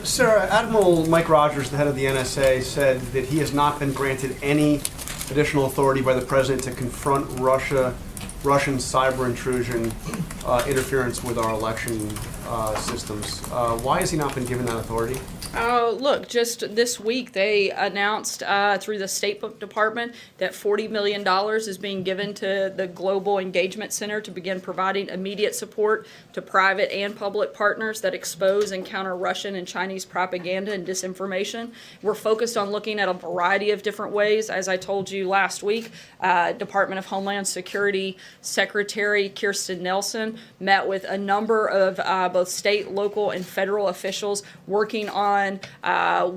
Sarah, Admiral Mike Rogers, the head of the NSA, said that he has not been granted any additional authority by the president to confront Russian cyber intrusion, interference with our election systems. Why has he not been given that authority? Look, just this week they announced through the State Department that $40 million is being given to the Global Engagement Center to begin providing immediate support to private and public partners that expose and counter Russian and Chinese propaganda and disinformation. We're focused on looking at a variety of different ways. As I told you last week, Department of Homeland Security Secretary Kirstjen Nielsen met with a number of both state, local, and federal officials working on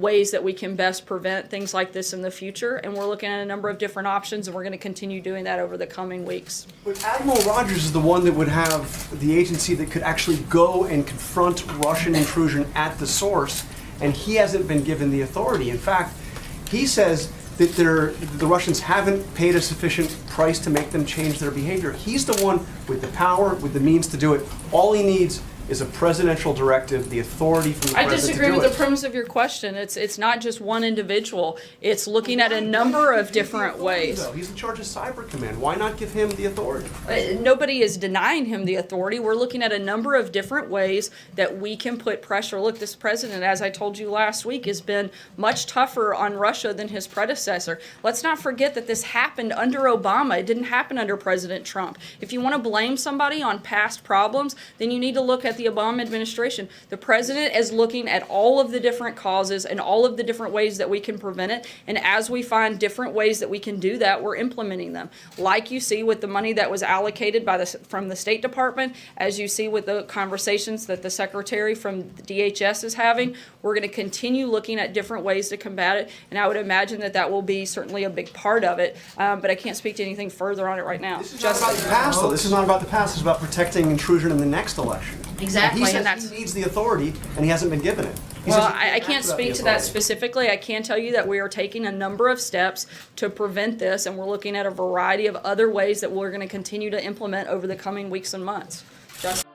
ways that we can best prevent things like this in the future. And we're looking at a number of different options, and we're going to continue doing that over the coming weeks. But Admiral Rogers is the one that would have the agency that could actually go and confront Russian intrusion at the source, and he hasn't been given the authority. In fact, he says that the Russians haven't paid a sufficient price to make them change their behavior. He's the one with the power, with the means to do it. All he needs is a presidential directive, the authority from the president to do it. I disagree with the premise of your question. It's not just one individual. It's looking at a number of different ways. He's in charge of Cyber Command. Why not give him the authority? Nobody is denying him the authority. We're looking at a number of different ways that we can put pressure. Look, this president, as I told you last week, has been much tougher on Russia than his predecessor. Let's not forget that this happened under Obama. It didn't happen under President Trump. If you want to blame somebody on past problems, then you need to look at the Obama administration. The president is looking at all of the different causes and all of the different ways that we can prevent it. And as we find different ways that we can do that, we're implementing them. Like you see with the money that was allocated from the State Department, as you see with the conversations that the secretary from the DHS is having, we're going to continue looking at different ways to combat it. And I would imagine that that will be certainly a big part of it. But I can't speak to anything further on it right now. This is not about the past, though. This is not about the past. It's about protecting intrusion in the next election. Exactly. And he says he needs the authority, and he hasn't been given it. Well, I can't speak to that specifically. I can tell you that we are taking a number of steps to prevent this, and we're looking at a variety of other ways that we're going to continue to implement over the coming weeks and months. Justin?